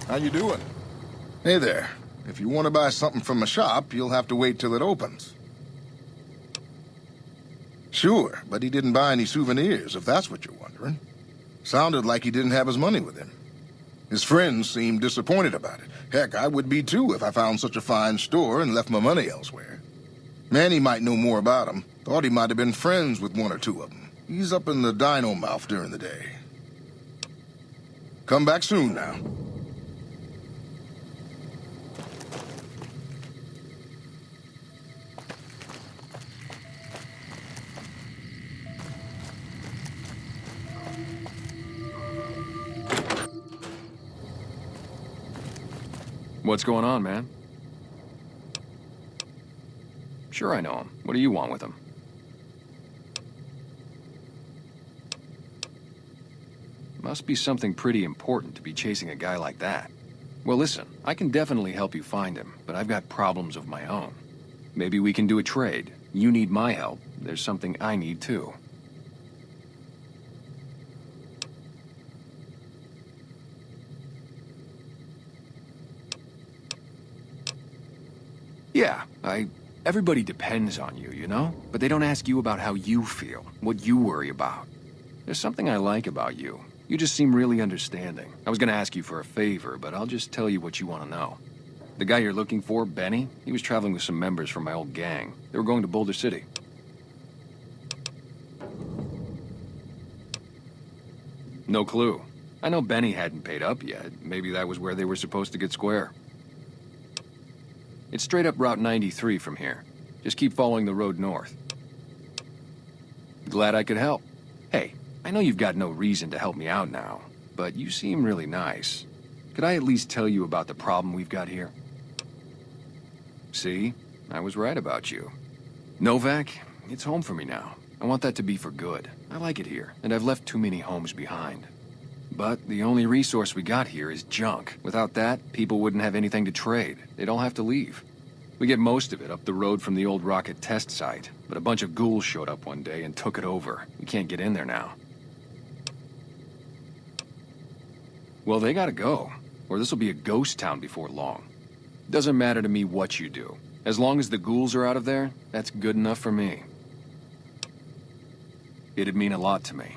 How you doing? Hey there. If you want to buy something from a shop, you'll have to wait till it opens. Sure, but he didn't buy any souvenirs, if that's what you're wondering. Sounded like he didn't have his money with him. His friends seemed disappointed about it. Heck, I would be too if I found such a fine store and left my money elsewhere. Manny might know more about him. Thought he might have been friends with one or two of them. He's up in the dino mouth during the day. Come back soon now. What's going on, man? Sure I know him. What do you want with him? Must be something pretty important to be chasing a guy like that. Well, listen, I can definitely help you find him, but I've got problems of my own. Maybe we can do a trade. You need my help. There's something I need too. Yeah, everybody depends on you, you know? But they don't ask you about how you feel, what you worry about. There's something I like about you. You just seem really understanding. I was gonna ask you for a favor, but I'll just tell you what you want to know. The guy you're looking for, Benny, he was traveling with some members from my old gang. They were going to Boulder City. No clue. I know Benny hadn't paid up yet. Maybe that was where they were supposed to get square. It's straight up Route 93 from here. Just keep following the road north. Glad I could help. Hey, I know you've got no reason to help me out now, but you seem really nice. Could I at least tell you about the problem we've got here? See? I was right about you. Novak, it's home for me now. I want that to be for good. I like it here, and I've left too many homes behind. But the only resource we got here is junk. Without that, people wouldn't have anything to trade. They'd all have to leave. We get most of it up the road from the old rocket test site, but a bunch of ghouls showed up one day and took it over. We can't get in there now. Well, they gotta go, or this'll be a ghost town before long. Doesn't matter to me what you do. As long as the ghouls are out of there, that's good enough for me. It'd mean a lot to me.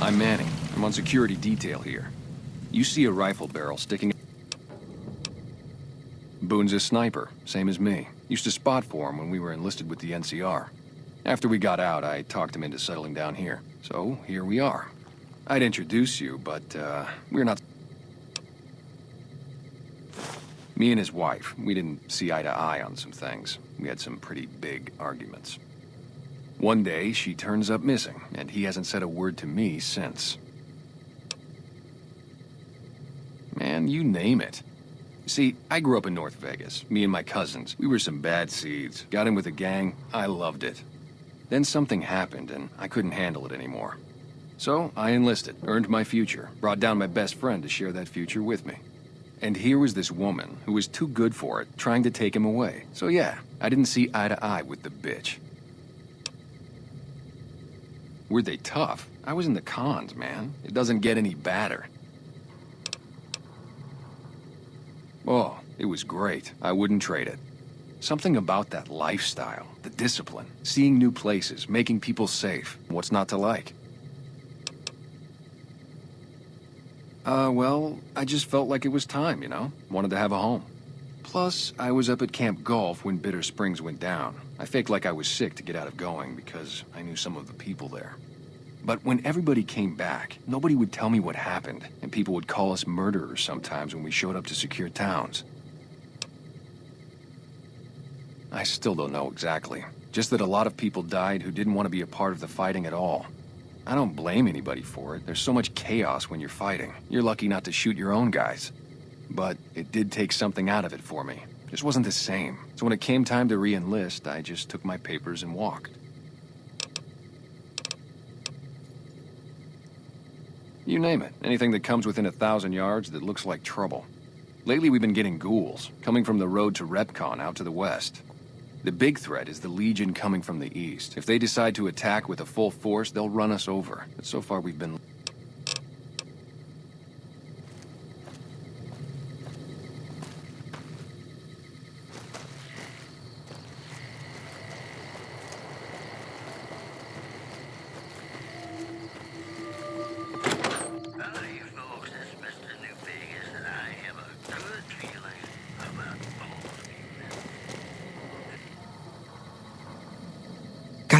I'm Manny. I'm on security detail here. You see a rifle barrel sticking... Boone's a sniper, same as me. Used to spot for him when we were enlisted with the NCR. After we got out, I talked him into settling down here. So, here we are. I'd introduce you, but, we're not... Me and his wife, we didn't see eye to eye on some things. We had some pretty big arguments. One day, she turns up missing, and he hasn't said a word to me since. Man, you name it. See, I grew up in North Vegas, me and my cousins. We were some bad seeds. Got in with a gang, I loved it. Then something happened, and I couldn't handle it anymore. So, I enlisted, earned my future, brought down my best friend to share that future with me. And here was this woman, who was too good for it, trying to take him away. So yeah, I didn't see eye to eye with the bitch. Were they tough? I was in the cons, man. It doesn't get any badder. Oh, it was great. I wouldn't trade it. Something about that lifestyle, the discipline, seeing new places, making people safe. What's not to like? Well, I just felt like it was time, you know? Wanted to have a home. Plus, I was up at Camp Golf when Bitter Springs went down. I faked like I was sick to get out of going because I knew some of the people there. But when everybody came back, nobody would tell me what happened, and people would call us murderers sometimes when we showed up to secure towns. I still don't know exactly. Just that a lot of people died who didn't want to be a part of the fighting at all. I don't blame anybody for it. There's so much chaos when you're fighting. You're lucky not to shoot your own guys. But it did take something out of it for me. Just wasn't the same. So when it came time to re-enlist, I just took my papers and walked. You name it. Anything that comes within 1,000 yards that looks like trouble. Lately we've been getting ghouls, coming from the road to Repcon out to the west. The big threat is the Legion coming from the east. If they decide to attack with a full force, they'll run us over. But so far we've been...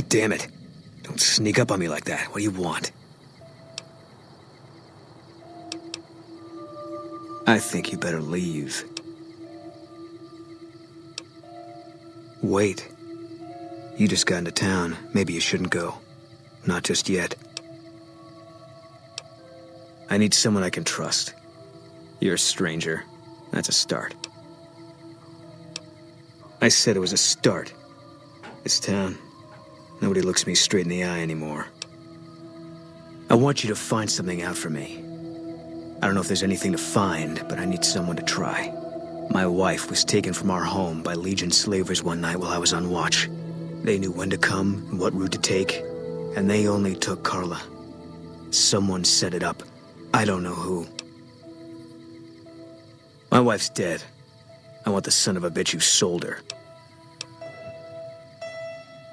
Damn it. Don't sneak up on me like that. What do you want? I think you better leave. Wait. You just got into town. Maybe you shouldn't go. Not just yet. I need someone I can trust. You're a stranger. That's a start. I said it was a start. This town, nobody looks me straight in the eye anymore. I want you to find something out for me. I don't know if there's anything to find, but I need someone to try. My wife was taken from our home by Legion slavers one night while I was on watch. They knew when to come and what route to take, and they only took Carla. Someone set it up. I don't know who. My wife's dead. I want the son of a bitch who sold her.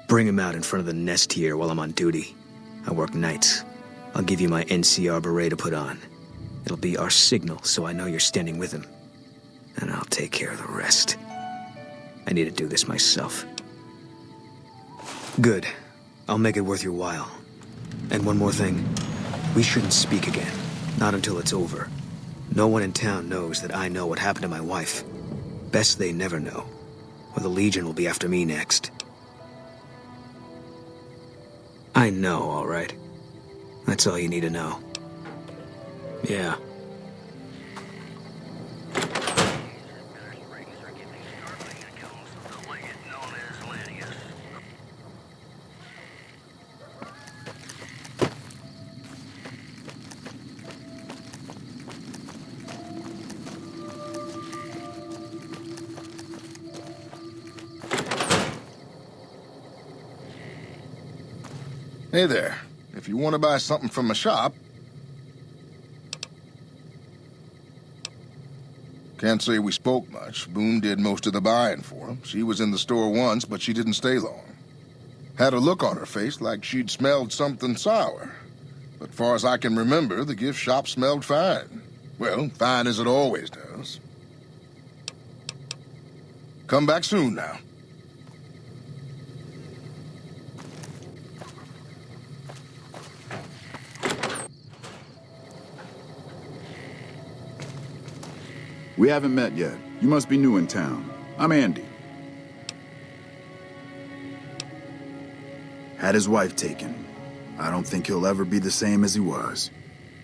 Bring him out in front of the nest here while I'm on duty. I work nights. I'll give you my NCR beret to put on. It'll be our signal so I know you're standing with him. And I'll take care of the rest. I need to do this myself. Good. I'll make it worth your while. And one more thing. We shouldn't speak again. Not until it's over. No one in town knows that I know what happened to my wife. Best they never know, or the Legion will be after me next. I know, all right. That's all you need to know. Yeah. Hey there. If you want to buy something from a shop... Can't say we spoke much. Boone did most of the buying for him. She was in the store once, but she didn't stay long. Had a look on her face like she'd smelled something sour. But far as I can remember, the gift shop smelled fine. Well, fine as it always does. Come back soon now. We haven't met yet. You must be new in town. I'm Andy. Had his wife taken. I don't think he'll ever be the same as he was.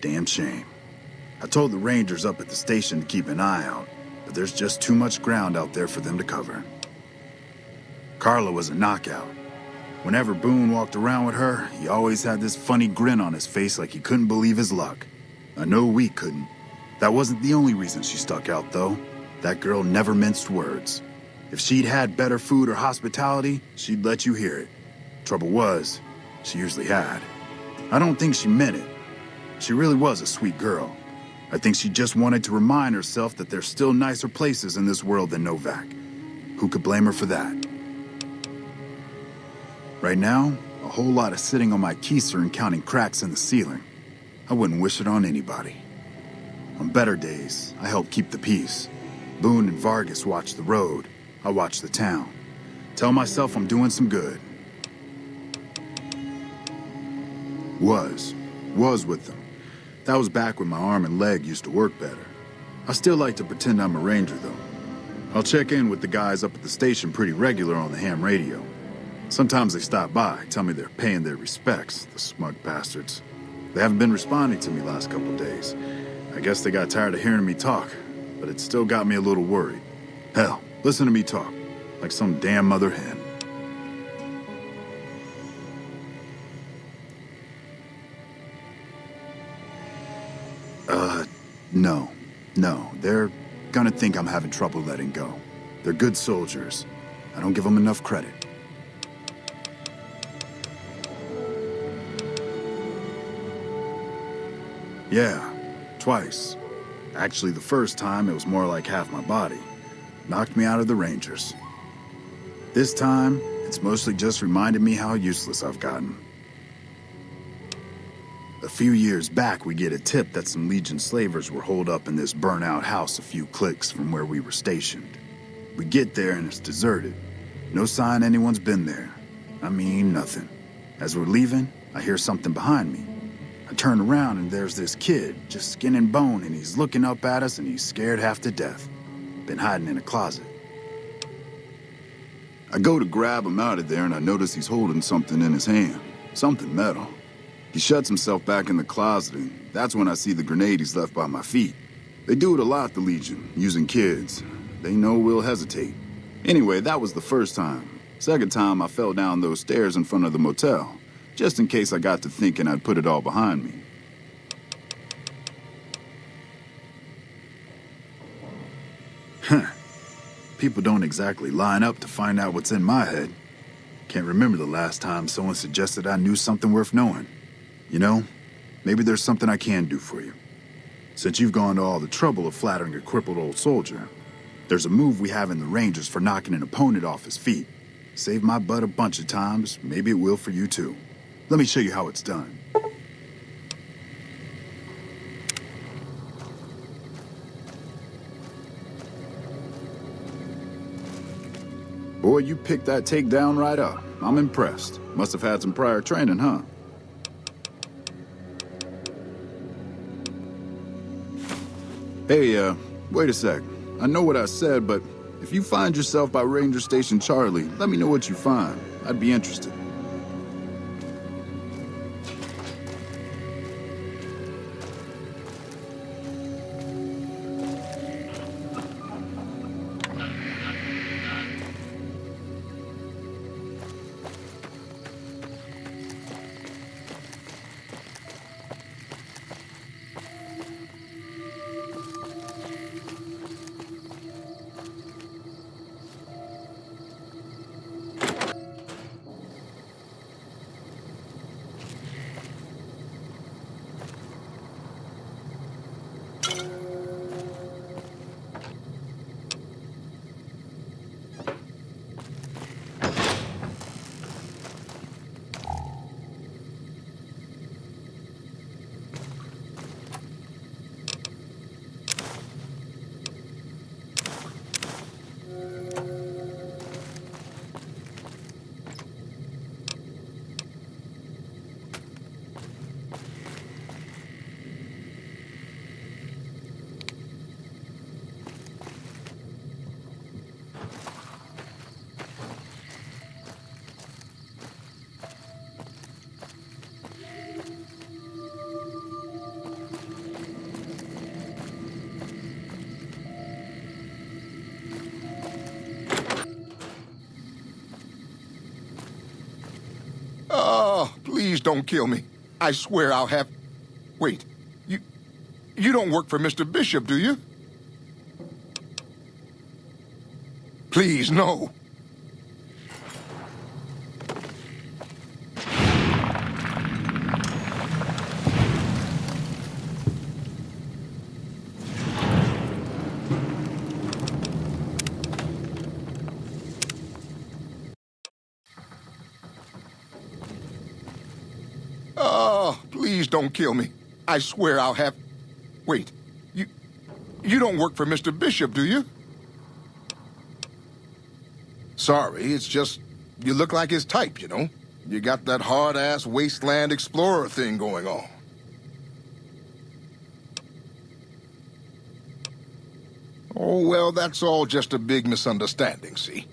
Damn shame. I told the rangers up at the station to keep an eye out, but there's just too much ground out there for them to cover. Carla was a knockout. Whenever Boone walked around with her, he always had this funny grin on his face like he couldn't believe his luck. I know we couldn't. That wasn't the only reason she stuck out, though. That girl never minced words. If she'd had better food or hospitality, she'd let you hear it. Trouble was, she usually had. I don't think she meant it. She really was a sweet girl. I think she just wanted to remind herself that there's still nicer places in this world than Novak. Who could blame her for that? Right now, a whole lot of sitting on my keister and counting cracks in the ceiling. I wouldn't wish it on anybody. On better days, I help keep the peace. Boone and Vargas watch the road. I watch the town. Tell myself I'm doing some good. Was with them. That was back when my arm and leg used to work better. I still like to pretend I'm a ranger, though. I'll check in with the guys up at the station pretty regular on the ham radio. Sometimes they stop by, tell me they're paying their respects, the smug bastards. They haven't been responding to me last couple days. I guess they got tired of hearing me talk, but it still got me a little worried. Hell, listen to me talk, like some damn mother hen. No, they're gonna think I'm having trouble letting go. They're good soldiers. I don't give them enough credit. Yeah, twice. Actually, the first time, it was more like half my body. Knocked me out of the Rangers. This time, it's mostly just reminded me how useless I've gotten. A few years back, we get a tip that some Legion slavers were holed up in this burnt-out house a few clicks from where we were stationed. We get there and it's deserted. No sign anyone's been there. I mean, nothing. As we're leaving, I hear something behind me. I turn around and there's this kid, just skin and bone, and he's looking up at us and he's scared half to death. Been hiding in a closet. I go to grab him out of there and I notice he's holding something in his hand. Something metal. He shuts himself back in the closet and that's when I see the grenade he's left by my feet. They do it a lot, the Legion, using kids. They know we'll hesitate. Anyway, that was the first time. Second time, I fell down those stairs in front of the motel, just in case I got to thinking I'd put it all behind me. Huh. People don't exactly line up to find out what's in my head. Can't remember the last time someone suggested I knew something worth knowing. You know, maybe there's something I can do for you. Since you've gone to all the trouble of flattering a crippled old soldier, there's a move we have in the Rangers for knocking an opponent off his feet. Saved my butt a bunch of times, maybe it will for you too. Let me show you how it's done. Boy, you picked that takedown right up. I'm impressed. Must have had some prior training, huh? Hey, wait a sec. I know what I said, but if you find yourself by Ranger Station Charlie, let me know what you find. I'd be interested. Oh, please don't kill me. I swear I'll have... Wait, you don't work for Mr. Bishop, do you? Please, no. Oh, please don't kill me. I swear I'll have... Wait, you don't work for Mr. Bishop, do you? Sorry, it's just you look like his type, you know? You got that hard-ass wasteland explorer thing going on. Oh, well, that's all just a big misunderstanding, see?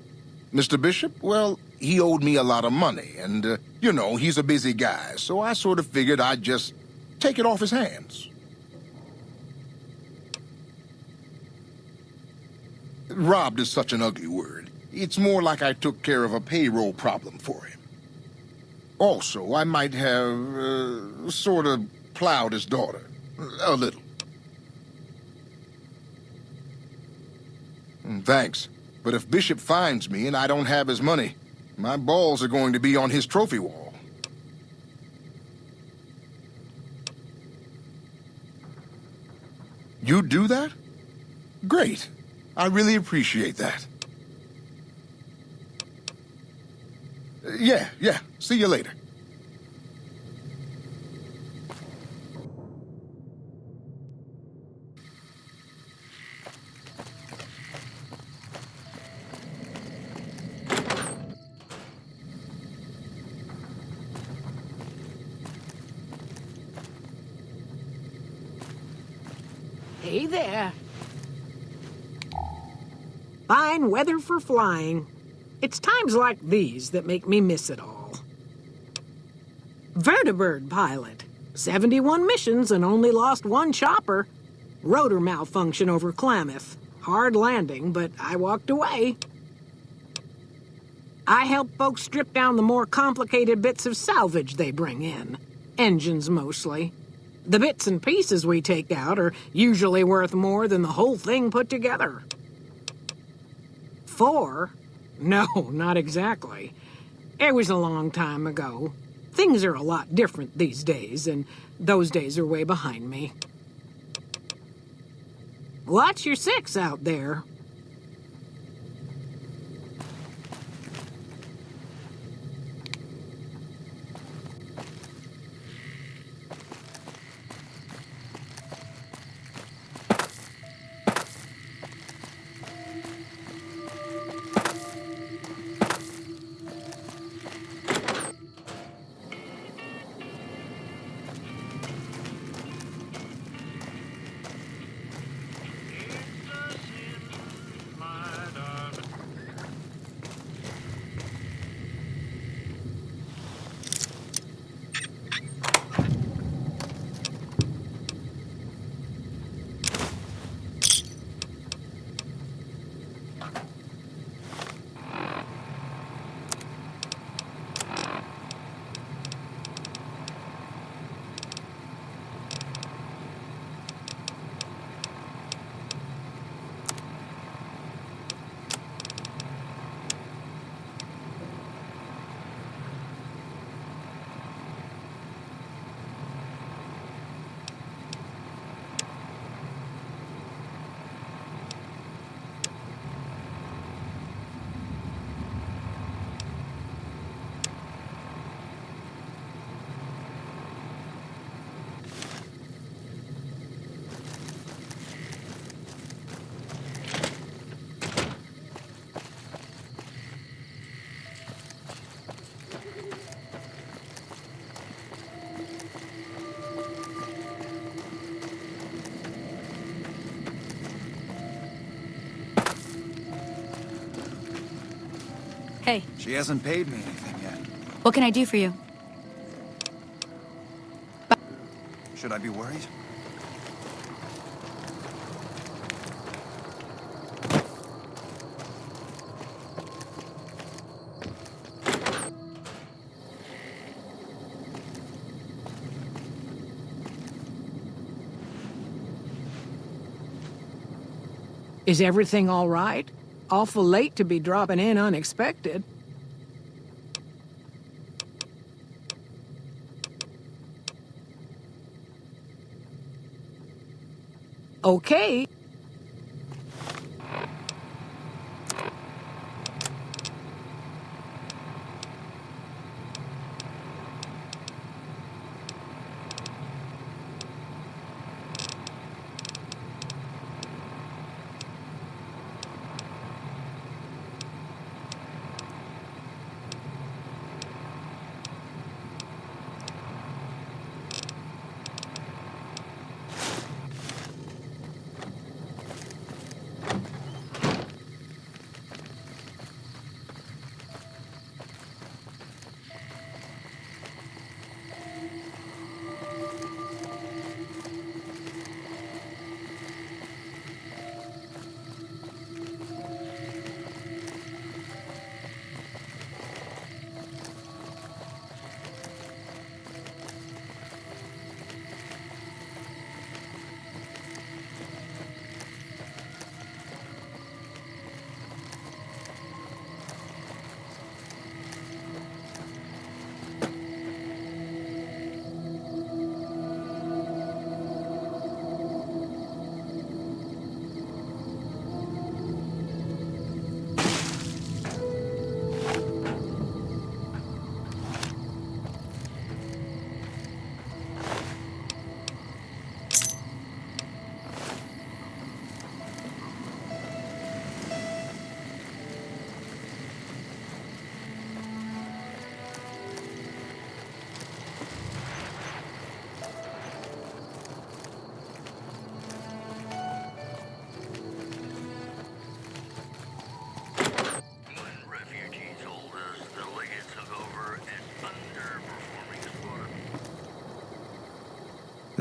Mr. Bishop, well, he owed me a lot of money, and, you know, he's a busy guy, so I sort of figured I'd just take it off his hands. Robbed is such an ugly word. It's more like I took care of a payroll problem for him. Also, I might have, sort of plowed his daughter. A little. Thanks. But if Bishop finds me and I don't have his money, my balls are going to be on his trophy wall. You do that? Great. I really appreciate that. Yeah. See you later. Hey there. Fine weather for flying. It's times like these that make me miss it all. Vertibird pilot. 71 missions and only lost one chopper. Rotor malfunction over Klamath. Hard landing, but I walked away. I help folks strip down the more complicated bits of salvage they bring in. Engines mostly. The bits and pieces we take out are usually worth more than the whole thing put together. 4? No, not exactly. It was a long time ago. Things are a lot different these days, and those days are way behind me. Watch your 6 out there. Hey, She hasn't paid me anything yet. what can I do for you? Should I be worried? Is everything all right? Awful late to be dropping in unexpected. Okay.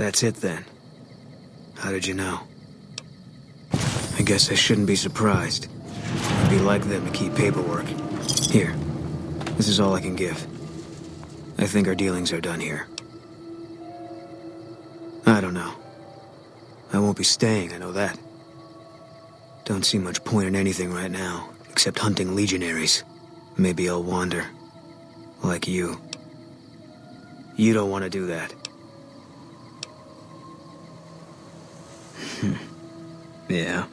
That's it then. How did you know? I guess I shouldn't be surprised. It'd be like them to keep paperwork. Here. This is all I can give. I think our dealings are done here. I don't know. I won't be staying, I know that. Don't see much point in anything right now, except hunting legionaries. Maybe I'll wander. Like you. You don't want to do that. Yeah.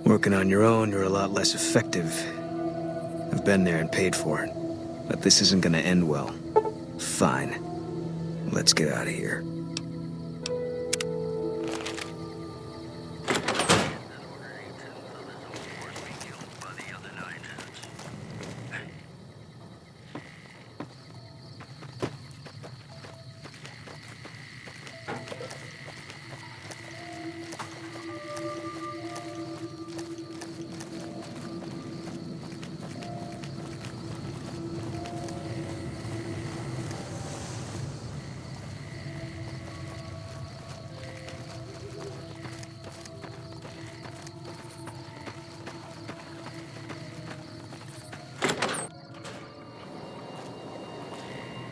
Working on your own, you're a lot less effective. I've been there and paid for it. But this isn't gonna end well. Fine. Let's get out of here.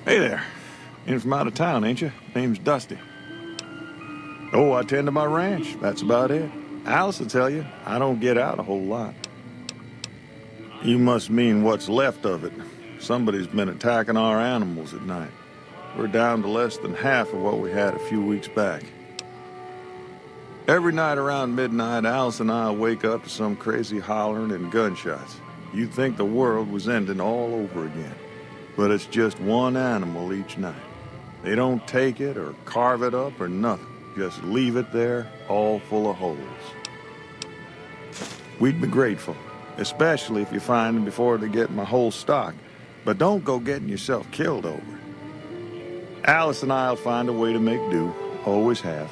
Hey there. In from out of town, ain't you? Name's Dusty. Oh, I tend to my ranch. That's about it. Alice will tell you, I don't get out a whole lot. You must mean what's left of it. Somebody's been attacking our animals at night. We're down to less than half of what we had a few weeks back. Every night around midnight, Alice and I wake up to some crazy hollering and gunshots. You'd think the world was ending all over again. But it's just one animal each night. They don't take it or carve it up or nothing. Just leave it there, all full of holes. We'd be grateful, especially if you find them before they get my whole stock. But don't go getting yourself killed over it. Alice and I'll find a way to make do. Always have.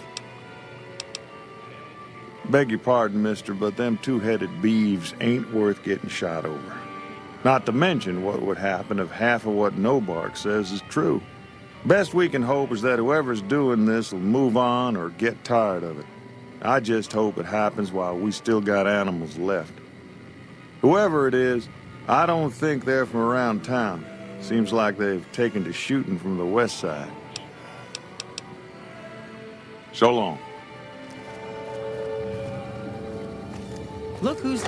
Beg your pardon, mister, but them two-headed beeves ain't worth getting shot over. Not to mention what would happen if half of what Nobark says is true. Best we can hope is that whoever's doing this will move on or get tired of it. I just hope it happens while we still got animals left. Whoever it is, I don't think they're from around town. Seems like they've taken to shooting from the west side. So long. Look who's...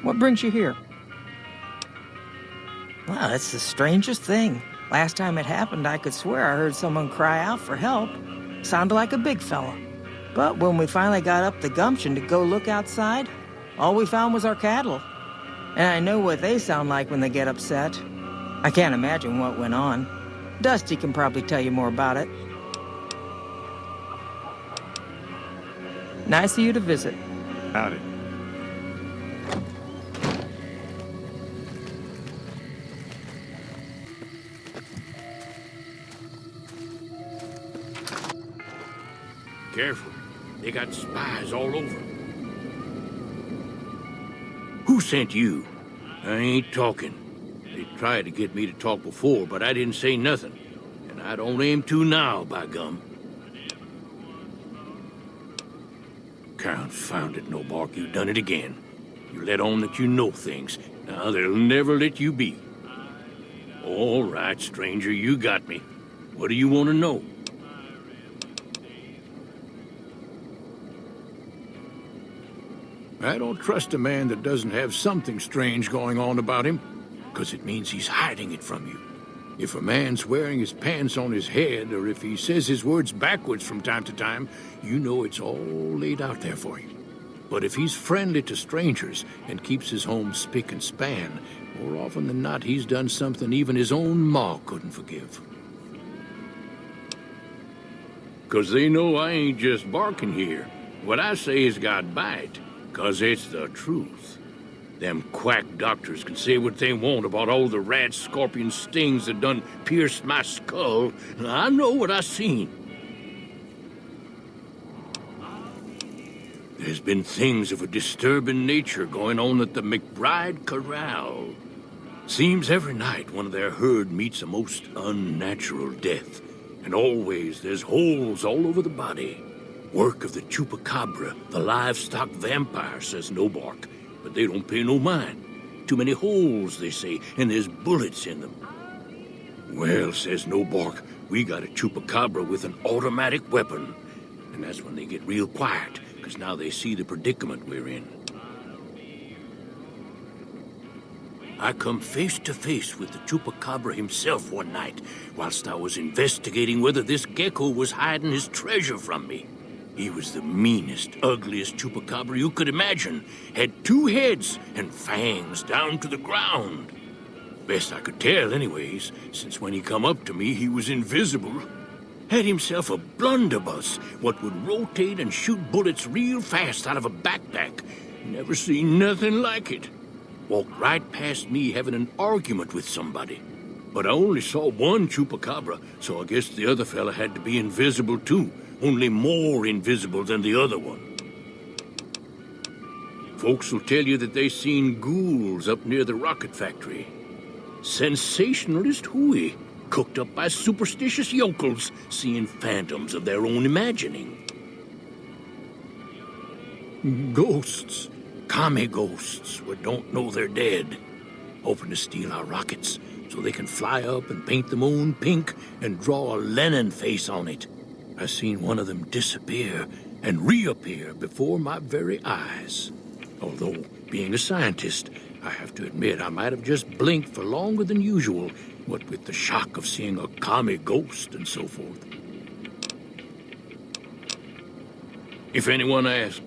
What brings you here? Well, it's the strangest thing. Last time it happened, I could swear I heard someone cry out for help. Sounded like a big fella. But when we finally got up the gumption to go look outside, all we found was our cattle. And I know what they sound like when they get upset. I can't imagine what went on. Dusty can probably tell you more about it. Nice of you to visit. Howdy. Careful. They got spies all over. Who sent you? I ain't talking. They tried to get me to talk before, but I didn't say nothing. And I don't aim to now, by gum. Confound it, Nobark, you done it again. You let on that you know things. Now they'll never let you be. All right, stranger, you got me. What do you want to know? I don't trust a man that doesn't have something strange going on about him, because it means he's hiding it from you. If a man's wearing his pants on his head, or if he says his words backwards from time to time, you know it's all laid out there for you. But if he's friendly to strangers and keeps his home spick and span, more often than not he's done something even his own ma couldn't forgive. 'Cause they know I ain't just barking here. What I say has got bite. 'Cause it's the truth. Them quack doctors can say what they want about all the rat scorpion stings that done pierced my skull. I know what I seen. There's been things of a disturbing nature going on at the McBride Corral. Seems every night one of their herd meets a most unnatural death. And always there's holes all over the body. Work of the chupacabra, the livestock vampire, says Nobark. But they don't pay no mind. Too many holes, they say, and there's bullets in them. Well, says Nobark, we got a chupacabra with an automatic weapon. And that's when they get real quiet, because now they see the predicament we're in. I come face to face with the chupacabra himself one night, whilst I was investigating whether this gecko was hiding his treasure from me. He was the meanest, ugliest chupacabra you could imagine. Had 2 heads and fangs down to the ground. Best I could tell anyways, since when he come up to me, he was invisible. Had himself a blunderbuss, what would rotate and shoot bullets real fast out of a backpack. Never seen nothing like it. Walked right past me having an argument with somebody. But I only saw one chupacabra, so I guess the other fella had to be invisible too. Only more invisible than the other one. Folks will tell you that they seen ghouls up near the rocket factory. Sensationalist hooey, cooked up by superstitious yokels, seeing phantoms of their own imagining. Ghosts, commie ghosts, what don't know they're dead, hoping to steal our rockets so they can fly up and paint the moon pink and draw a Lenin face on it. I seen one of them disappear and reappear before my very eyes. Although, being a scientist, I have to admit I might have just blinked for longer than usual, what with the shock of seeing a commie ghost and so forth. If anyone asks,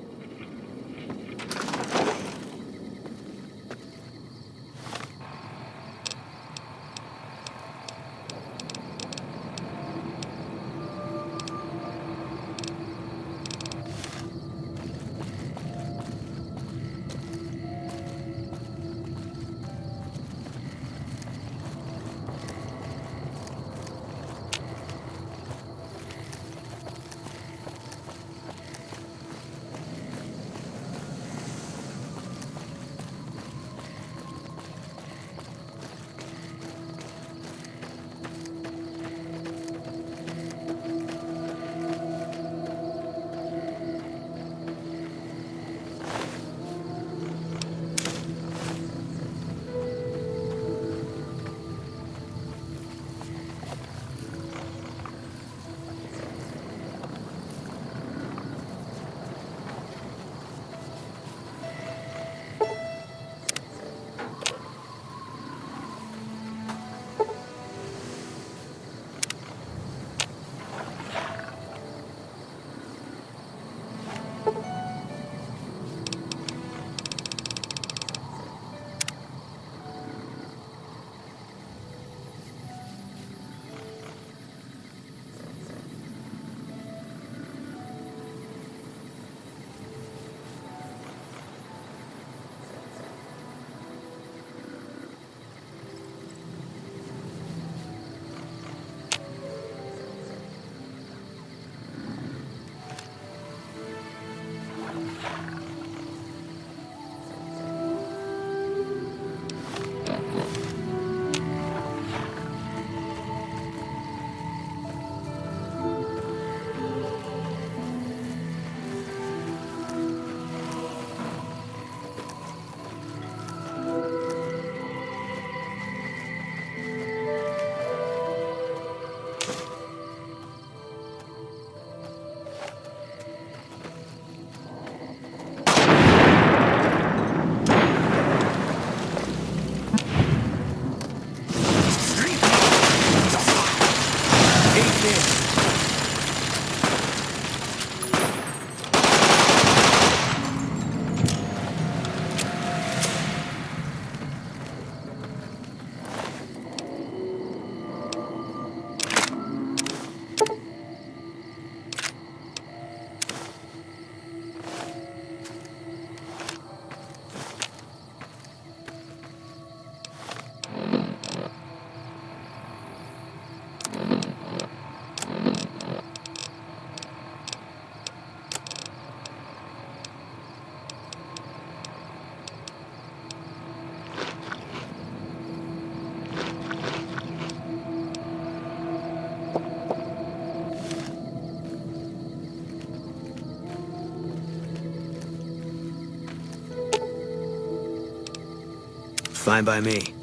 Fine by me.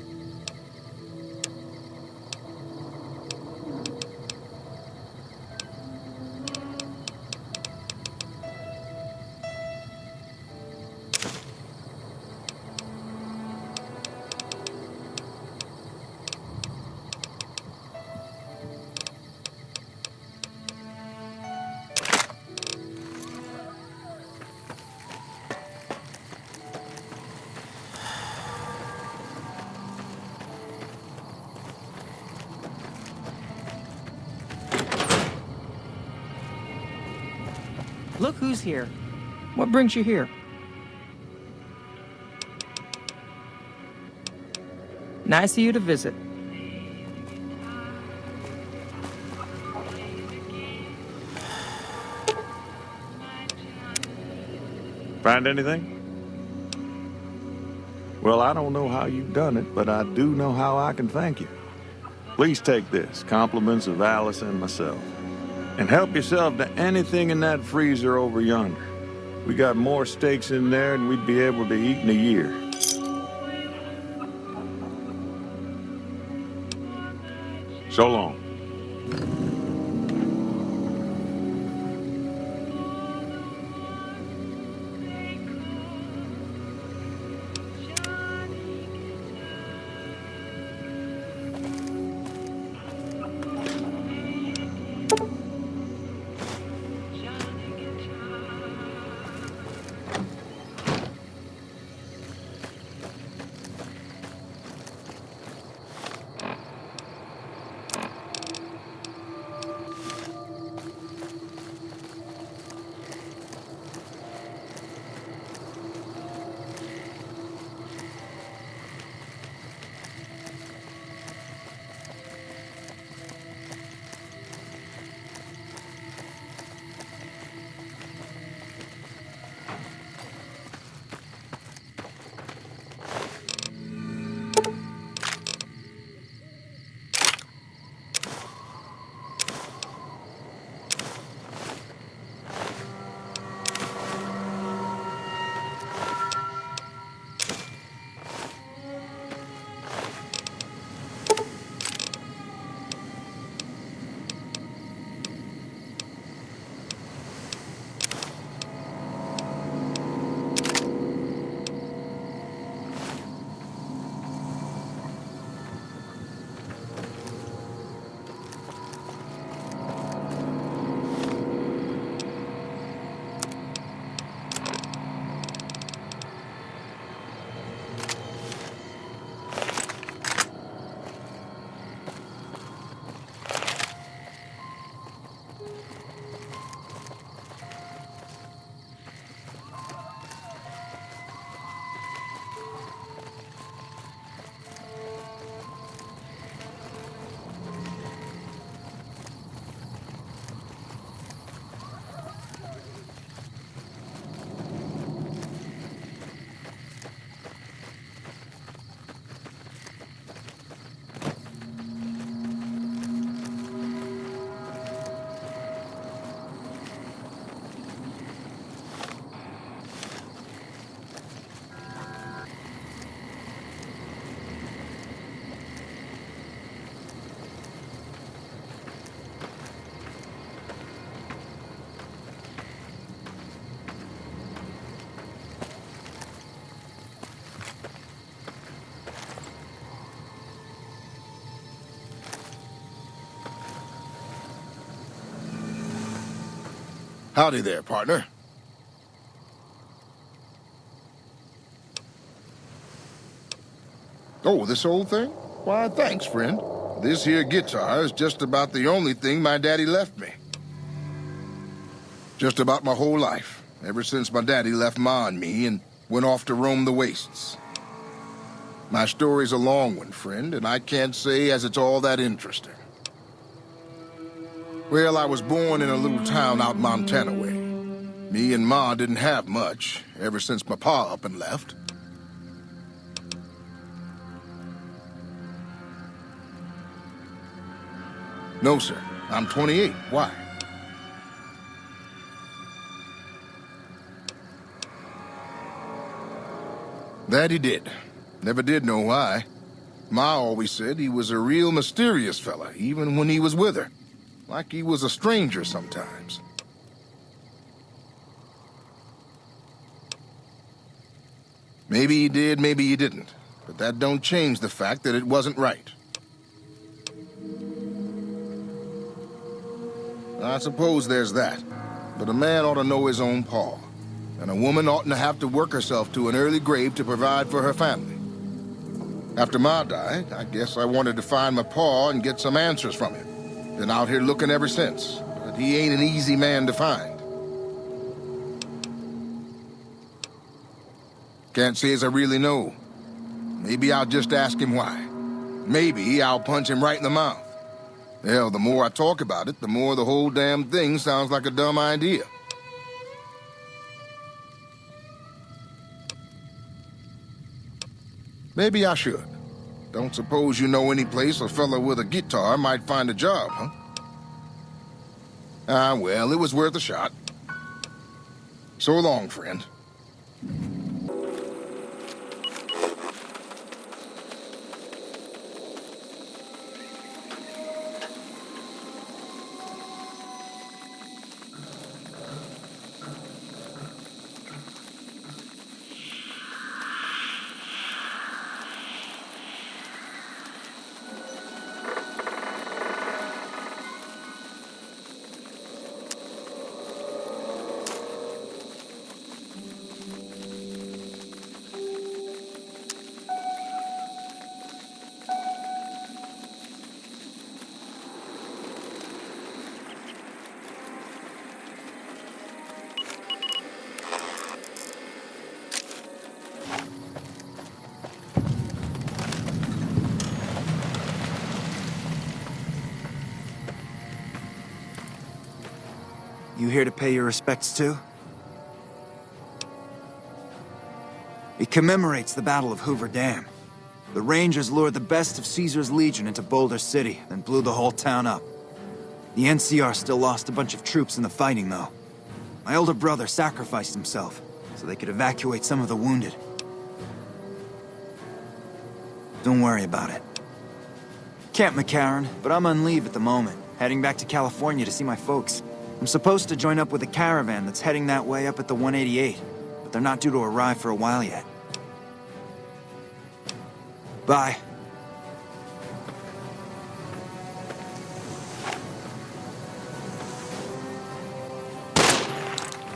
Look who's here. What brings you here? Nice of you to visit. Find anything? Well, I don't know how you've done it, but I do know how I can thank you. Please take this, compliments of Alice and myself. And help yourself to anything in that freezer over yonder. We got more steaks in there than we'd be able to eat in a year. So long. Howdy there, partner. Oh, this old thing? Why, thanks, friend. This here guitar is just about the only thing my daddy left me. Just about my whole life, ever since my daddy left Ma and me and went off to roam the wastes. My story's a long one, friend, and I can't say as it's all that interesting. Well, I was born in a little town out Montana way. Me and Ma didn't have much, ever since my pa up and left. No, sir. I'm 28. Why? That he did. Never did know why. Ma always said he was a real mysterious fella, even when he was with her. Like he was a stranger sometimes. Maybe he did, maybe he didn't. But that don't change the fact that it wasn't right. I suppose there's that. But a man ought to know his own paw. And a woman oughtn't to have to work herself to an early grave to provide for her family. After Ma died, I guess I wanted to find my paw and get some answers from him. Been out here looking ever since, but he ain't an easy man to find. Can't say as I really know. Maybe I'll just ask him why. Maybe I'll punch him right in the mouth. Hell, the more I talk about it, the more the whole damn thing sounds like a dumb idea. Maybe I should. Don't suppose you know any place a fella with a guitar might find a job, huh? Ah, well, it was worth a shot. So long, friend. You here to pay your respects too? It commemorates the Battle of Hoover Dam. The Rangers lured the best of Caesar's Legion into Boulder City, then blew the whole town up. The NCR still lost a bunch of troops in the fighting, though. My older brother sacrificed himself, so they could evacuate some of the wounded. Don't worry about it. Camp McCarran, but I'm on leave at the moment, heading back to California to see my folks. I'm supposed to join up with a caravan that's heading that way up at the 188, but they're not due to arrive for a while yet. Bye.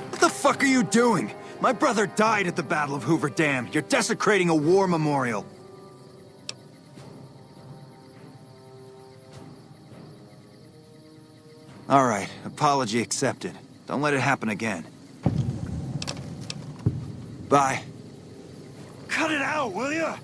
What the fuck are you doing? My brother died at the Battle of Hoover Dam. You're desecrating a war memorial. All right, apology accepted. Don't let it happen again. Bye. Cut it out, will ya?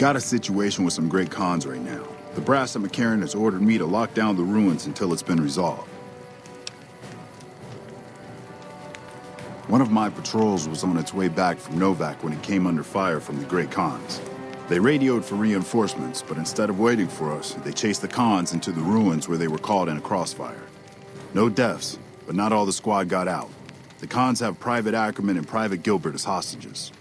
got a situation with some great cons right now. The brass at McCarran has ordered me to lock down the ruins until it's been resolved. One of my patrols was on its way back from Novak when it came under fire from the Great Khans. They radioed for reinforcements, but instead of waiting for us, they chased the Khans into the ruins where they were caught in a crossfire. No deaths, but not all the squad got out. The Khans have Private Ackerman and Private Gilbert as hostages.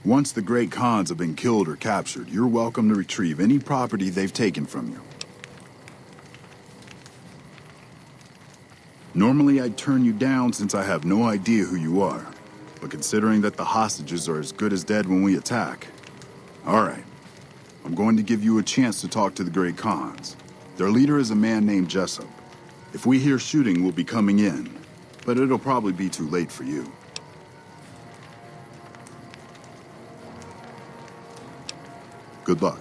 Once the Great Khans have been killed or captured, you're welcome to retrieve any property they've taken from you. Normally I'd turn you down since I have no idea who you are. But considering that the hostages are as good as dead when we attack... Alright. I'm going to give you a chance to talk to the Great Khans. Their leader is a man named Jessup. If we hear shooting, we'll be coming in. But it'll probably be too late for you. Good luck.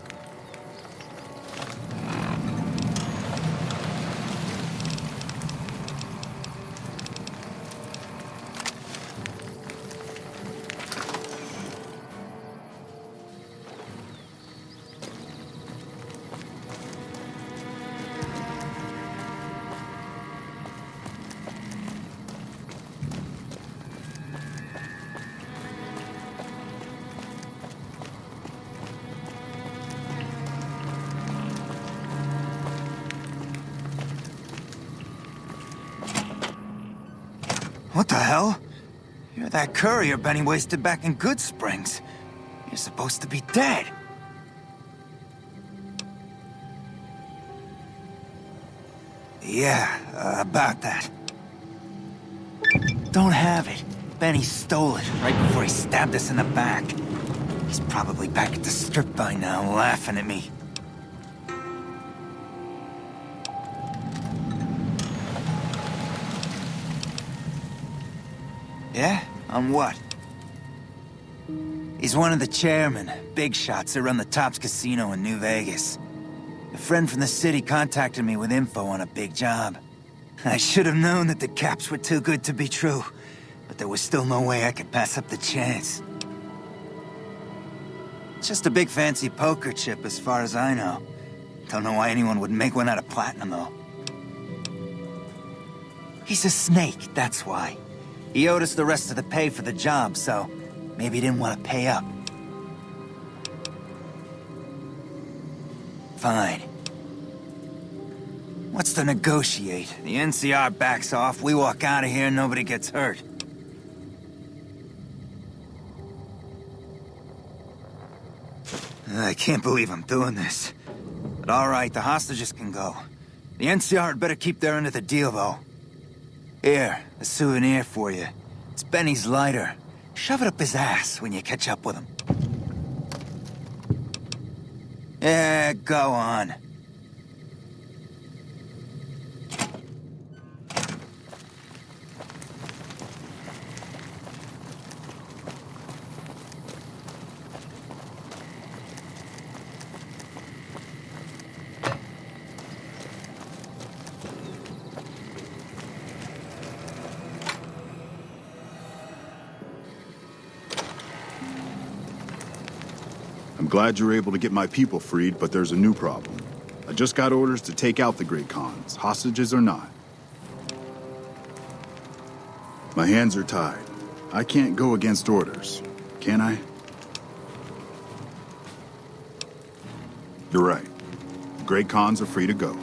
What the hell? You're that courier Benny wasted back in Good Springs. You're supposed to be dead. Yeah, about that. Don't have it. Benny stole it right before he stabbed us in the back. He's probably back at the strip by now, laughing at me. Yeah? On what? He's one of the chairmen, big shots that run the Tops Casino in New Vegas. A friend from the city contacted me with info on a big job. I should have known that the caps were too good to be true, but there was still no way I could pass up the chance. Just a big fancy poker chip as far as I know. Don't know why anyone would make one out of platinum, though. He's a snake, that's why. He owed us the rest of the pay for the job, so maybe he didn't want to pay up. Fine. What's to negotiate? The NCR backs off, we walk out of here, nobody gets hurt. I can't believe I'm doing this. But all right, the hostages can go. The NCR had better keep their end of the deal, though. Here, a souvenir for you. It's Benny's lighter. Shove it up his ass when you catch up with him. Yeah, go on. I'm glad you were able to get my people freed, but there's a new problem. I just got orders to take out the Great Khans, hostages or not. My hands are tied. I can't go against orders, can I? You're right. The Great Khans are free to go.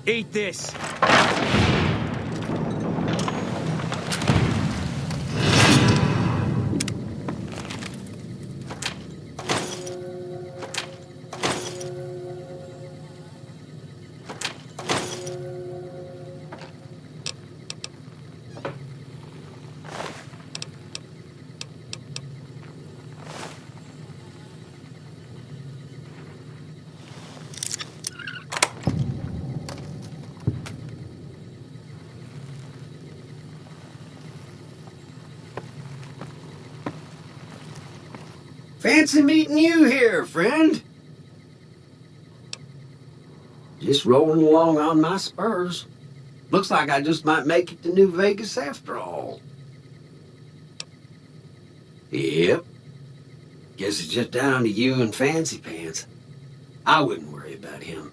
Eat this. Fancy meeting you here, friend. Just rolling along on my spurs. Looks like I just might make it to New Vegas after all. Yep. Guess it's just down to you and Fancy Pants. I wouldn't worry about him.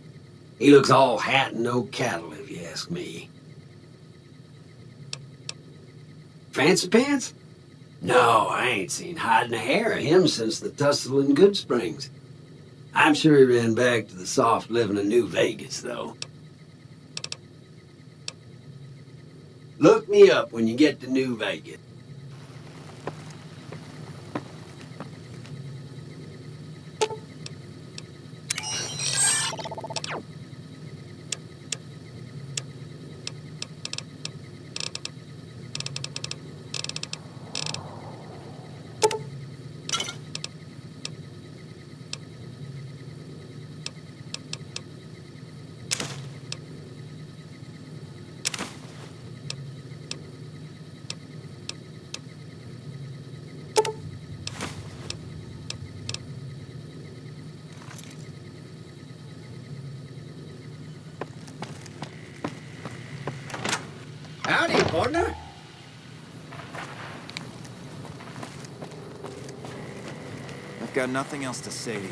He looks all hat and no cattle, if you ask me. Fancy Pants? No, I ain't seen hide nor hair of him since the tussle in Good Springs. I'm sure he ran back to the soft living of New Vegas, though. Look me up when you get to New Vegas. Howdy, partner. I've got nothing else to say to you.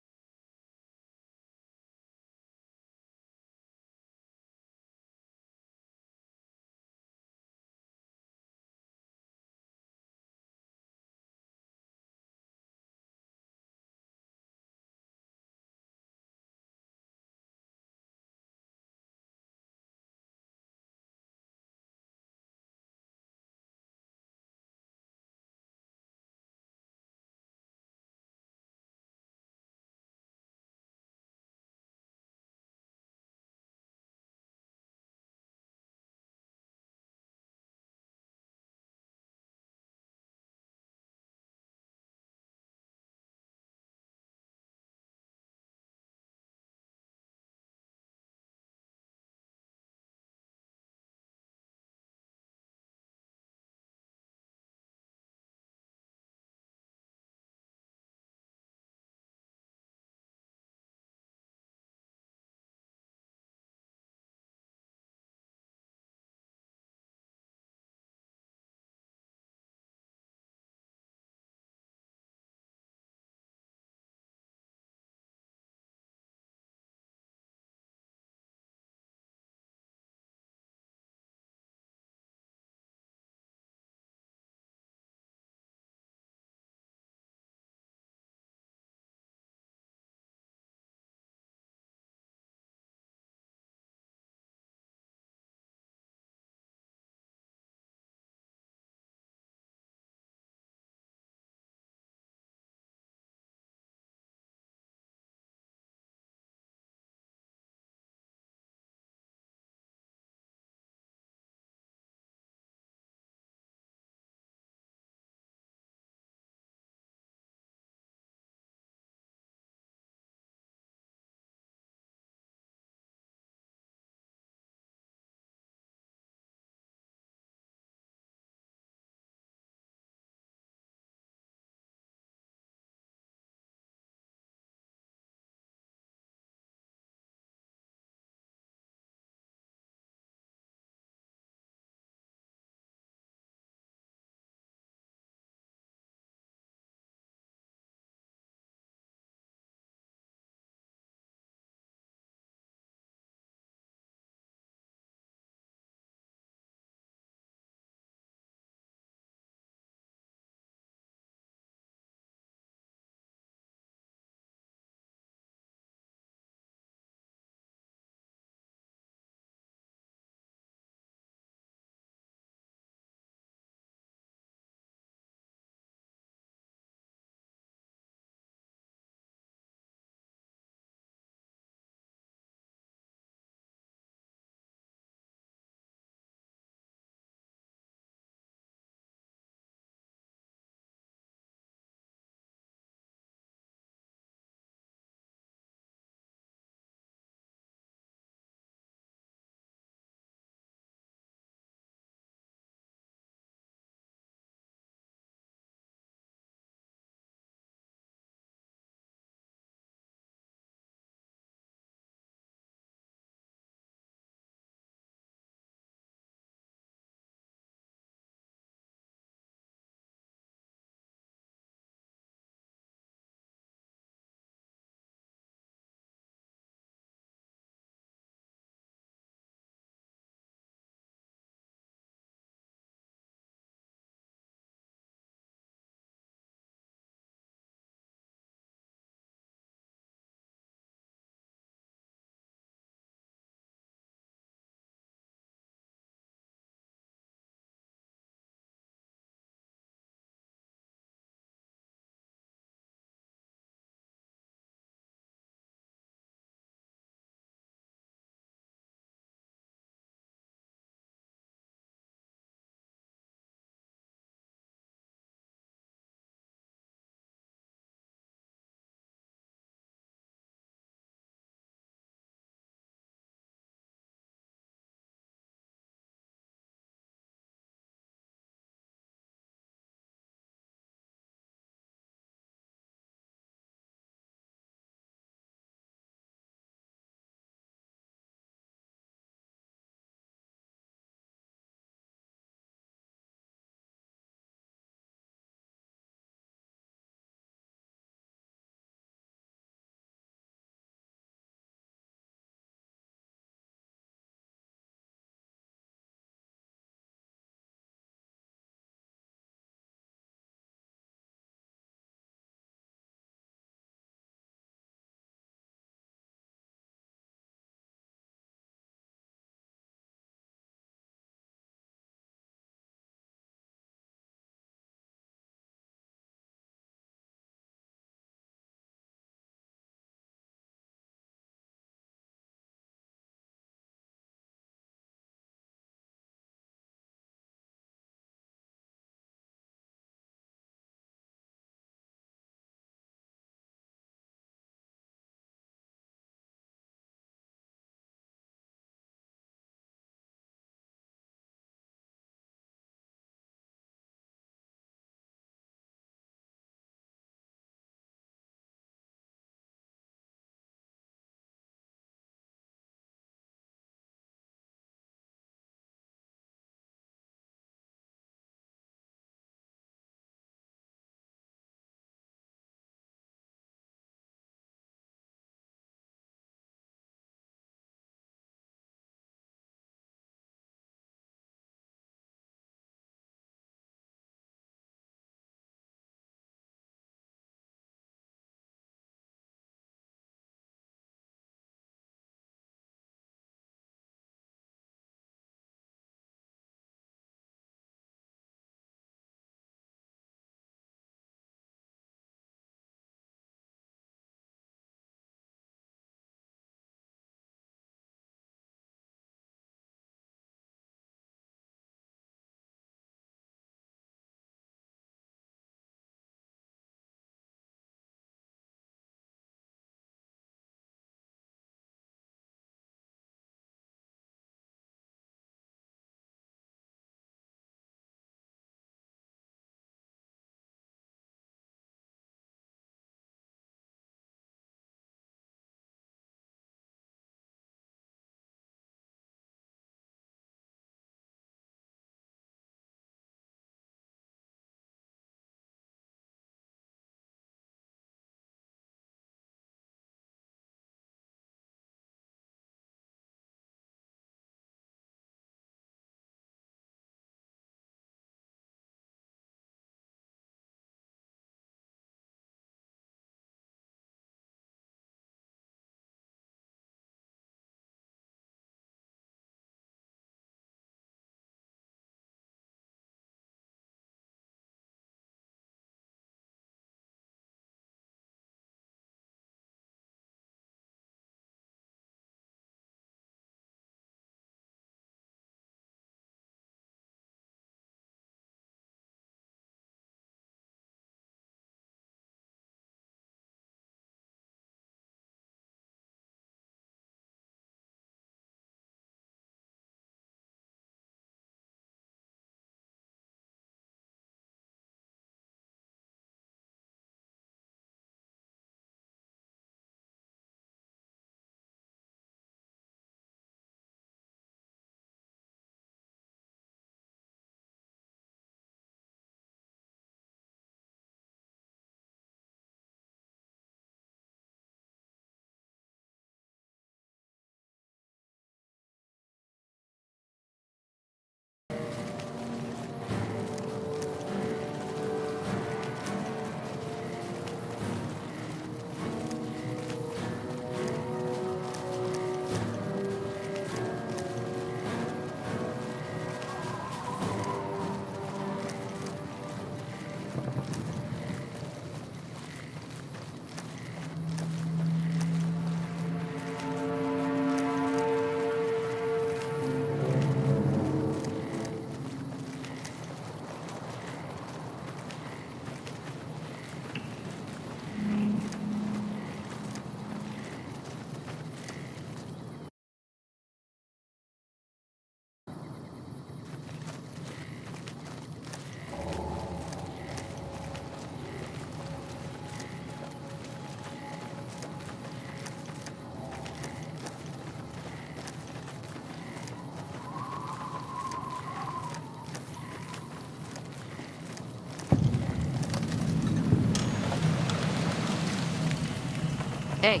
Hey.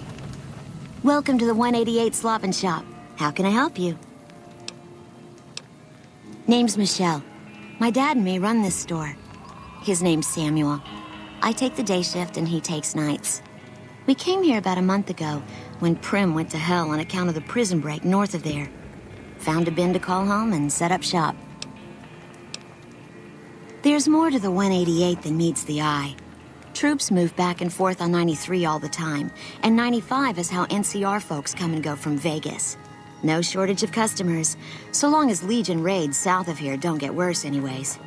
Welcome to the 188 Slop and Shop. How can I help you? Name's Michelle. My dad and me run this store. His name's Samuel. I take the day shift and he takes nights. We came here about a month ago when Prim went to hell on account of the prison break north of there. Found a bin to call home and set up shop. There's more to the 188 than meets the eye. Troops move back and forth on 93 all the time, and 95 is how NCR folks come and go from Vegas. No shortage of customers, so long as Legion raids south of here don't get worse anyways.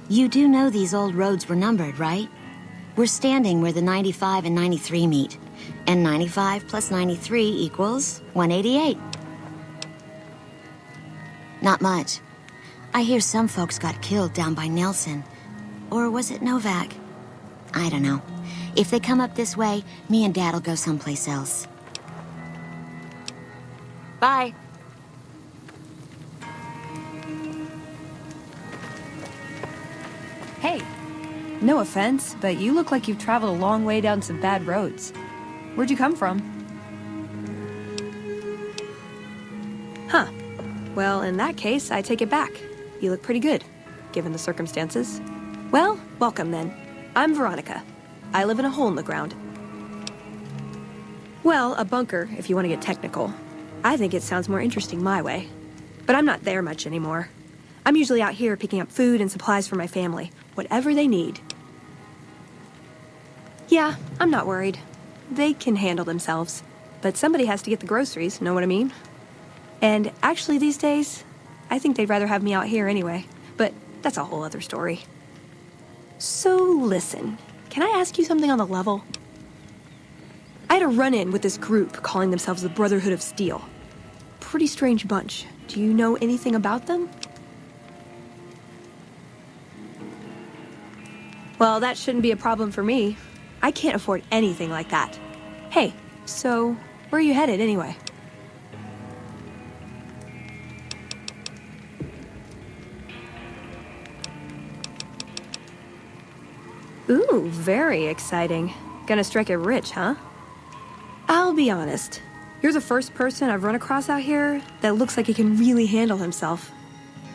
You do know these old roads were numbered, right? We're standing where the 95 and 93 meet, and 95 plus 93 equals 188. Not much. I hear some folks got killed down by Nelson. Or was it Novak? I don't know. If they come up this way, me and Dad'll go someplace else. Bye. Hey. No offense, but you look like you've traveled a long way down some bad roads. Where'd you come from? Huh. Well, in that case, I take it back. You look pretty good, given the circumstances. Well, welcome then. I'm Veronica. I live in a hole in the ground. Well, a bunker, if you want to get technical. I think it sounds more interesting my way. But I'm not there much anymore. I'm usually out here picking up food and supplies for my family, whatever they need. Yeah, I'm not worried. They can handle themselves. But somebody has to get the groceries, know what I mean? And actually these days, I think they'd rather have me out here anyway. But that's a whole other story. So listen, can I ask you something on the level? I had a run-in with this group calling themselves the Brotherhood of Steel. Pretty strange bunch. Do you know anything about them? Well, that shouldn't be a problem for me. I can't afford anything like that. Hey, so where are you headed anyway? Ooh, very exciting. Gonna strike it rich, huh? I'll be honest. You're the first person I've run across out here that looks like he can really handle himself.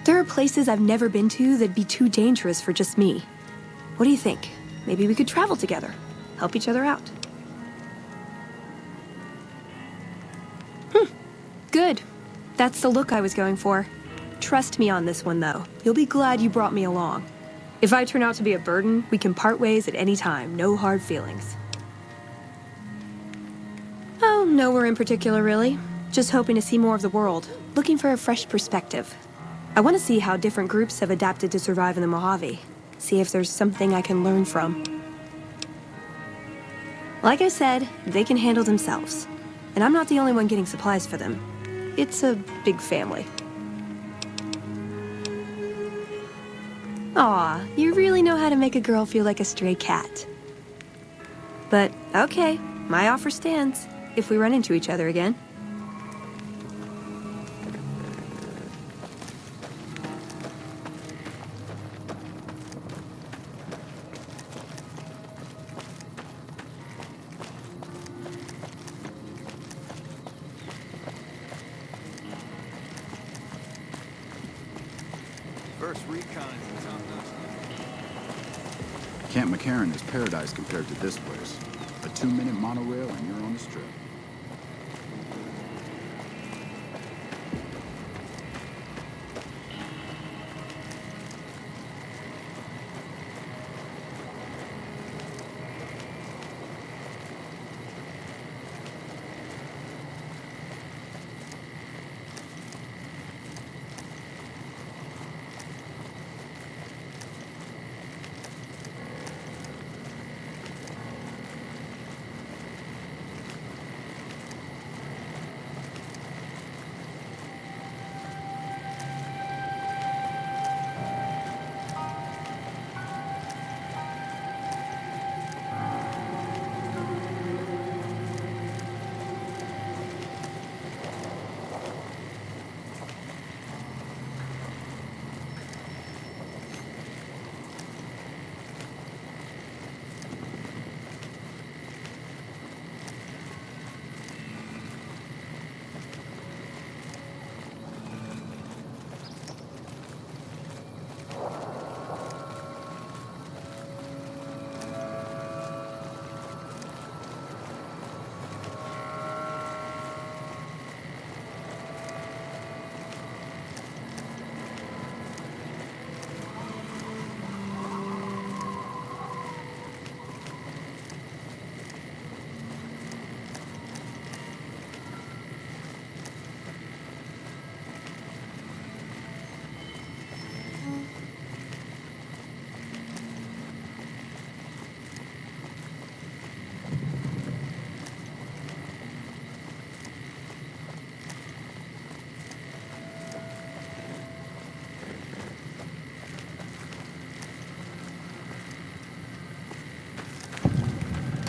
There are places I've never been to that'd be too dangerous for just me. What do you think? Maybe we could travel together, help each other out. Good. That's the look I was going for. Trust me on this one, though. You'll be glad you brought me along. If I turn out to be a burden, we can part ways at any time. No hard feelings. Oh, nowhere in particular, really. Just hoping to see more of the world. Looking for a fresh perspective. I want to see how different groups have adapted to survive in the Mojave. See if there's something I can learn from. Like I said, they can handle themselves. And I'm not the only one getting supplies for them. It's a big family. Aw, you really know how to make a girl feel like a stray cat. But, okay, my offer stands, if we run into each other again. First recon. Camp McCarran is paradise compared to this place. A 2-minute monorail and you're on the strip.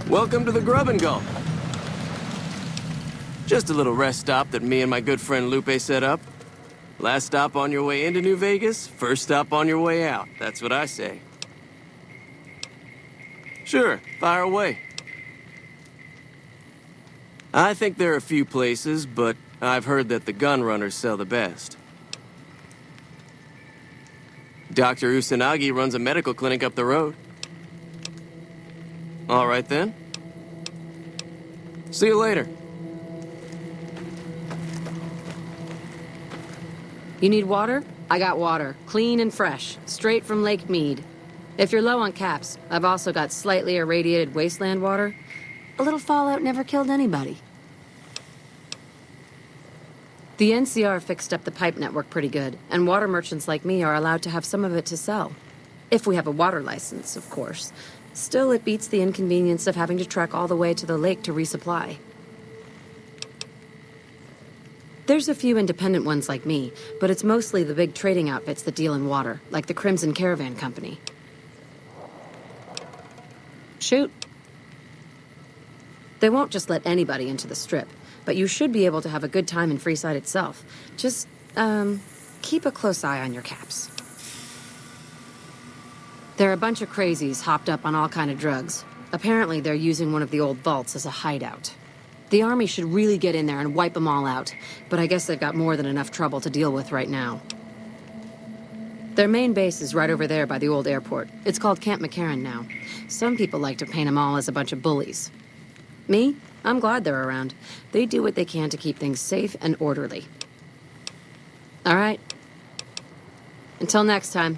Welcome to the Grub and Gulp. Just a little rest stop that me and my good friend Lupe set up. Last stop on your way into New Vegas, first stop on your way out. That's what I say. Sure, fire away. I think there are a few places, but I've heard that the gun runners sell the best. Dr. Usanagi runs a medical clinic up the road. All right then. See you later. You need water? I got water. Clean and fresh. Straight from Lake Mead. If you're low on caps, I've also got slightly irradiated wasteland water. A little fallout never killed anybody. The NCR fixed up the pipe network pretty good, and water merchants like me are allowed to have some of it to sell. If we have a water license, of course. Still, it beats the inconvenience of having to trek all the way to the lake to resupply. There's a few independent ones like me, but it's mostly the big trading outfits that deal in water, like the Crimson Caravan Company. Shoot. They won't just let anybody into the Strip, but you should be able to have a good time in Freeside itself. Just, keep a close eye on your caps. They're a bunch of crazies hopped up on all kind of drugs. Apparently, they're using one of the old vaults as a hideout. The army should really get in there and wipe them all out, but I guess they've got more than enough trouble to deal with right now. Their main base is right over there by the old airport. It's called Camp McCarran now. Some people like to paint them all as a bunch of bullies. Me? I'm glad they're around. They do what they can to keep things safe and orderly. All right. Until next time.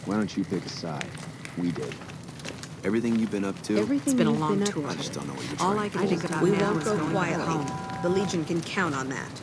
Why don't you pick a side? We did. Everything you've been up to? It's been a long tour. I just don't know what you're All trying I to can do. think about now is going back home. The Legion can count on that.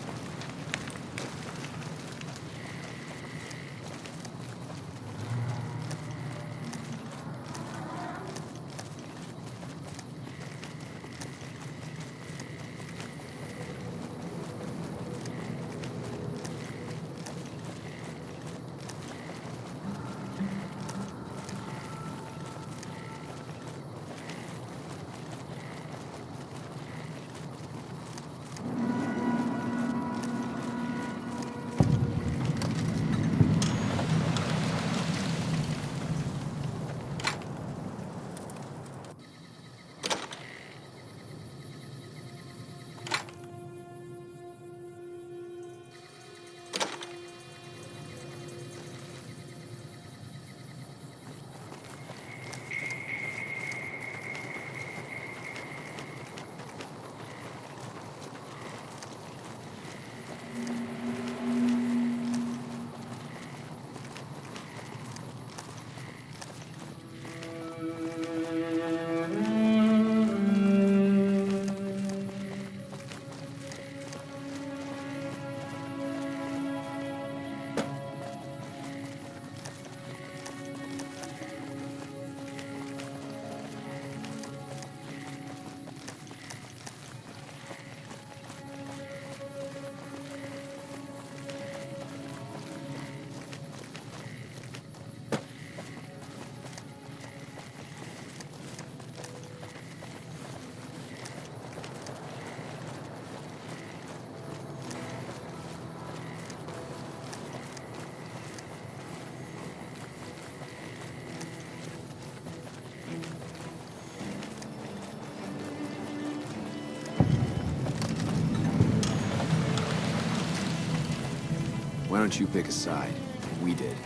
Why don't you pick a side? We did.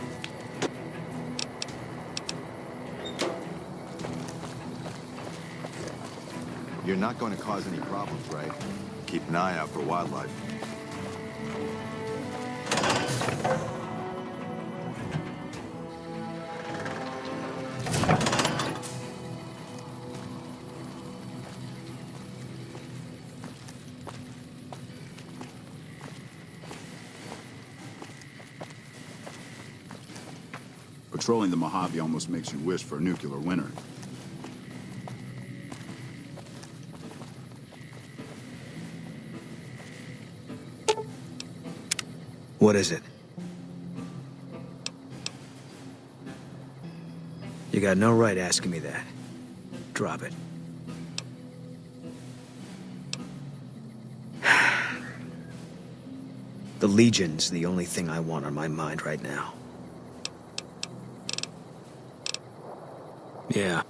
You're not going to cause any problems, right? Keep an eye out for wildlife. Patrolling the Mojave almost makes you wish for a nuclear winter. What is it? You got no right asking me that. Drop it. The Legion's the only thing I want on my mind right now. Yeah.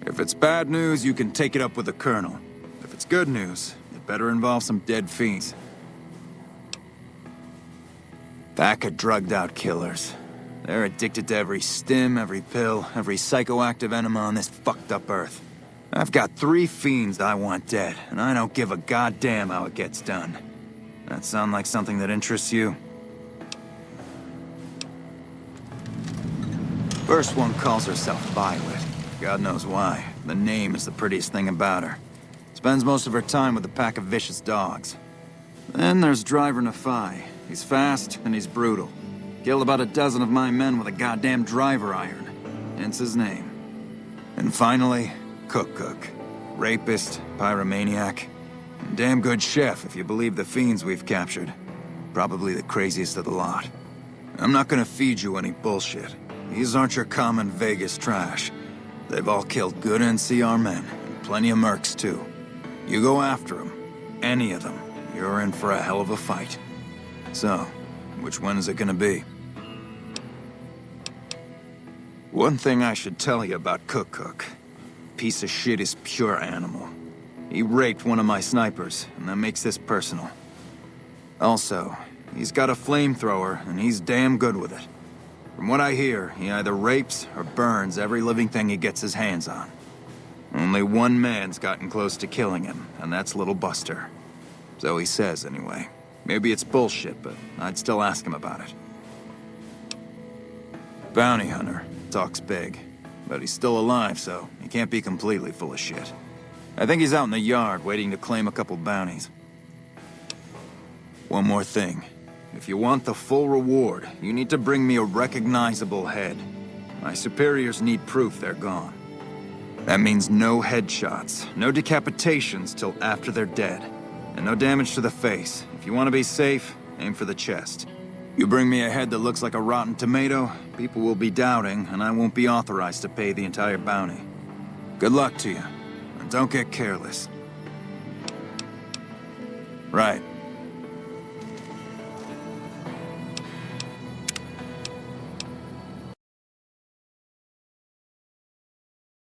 If it's bad news, you can take it up with the Colonel. If it's good news, it better involve some dead fiends. Pack of drugged-out killers. They're addicted to every stim, every pill, every psychoactive enema on this fucked up Earth. I've got 3 fiends I want dead, and I don't give a goddamn how it gets done. That sound like something that interests you? First one calls herself Violet. God knows why. The name is the prettiest thing about her. Spends most of her time with a pack of vicious dogs. Then there's Driver Nephi. He's fast and he's brutal. Killed about a dozen of my men with a goddamn driver iron. Hence his name. And finally, Cook. Rapist, pyromaniac, and damn good chef if you believe the fiends we've captured. Probably the craziest of the lot. I'm not gonna feed you any bullshit. These aren't your common Vegas trash. They've all killed good NCR men, and plenty of mercs too. You go after them, any of them, you're in for a hell of a fight. So, which one is it gonna be? One thing I should tell you about Cook. Piece of shit is pure animal. He raped one of my snipers, and that makes this personal. Also, he's got a flamethrower, and he's damn good with it. From what I hear, he either rapes or burns every living thing he gets his hands on. Only one man's gotten close to killing him, and that's Little Buster. So he says, anyway. Maybe it's bullshit, but I'd still ask him about it. Bounty hunter. Talks big. But he's still alive, so he can't be completely full of shit. I think he's out in the yard, waiting to claim a couple bounties. One more thing. If you want the full reward, you need to bring me a recognizable head. My superiors need proof they're gone. That means no headshots, no decapitations till after they're dead, and no damage to the face. If you want to be safe, aim for the chest. You bring me a head that looks like a rotten tomato, people will be doubting, and I won't be authorized to pay the entire bounty. Good luck to you, and don't get careless. Right.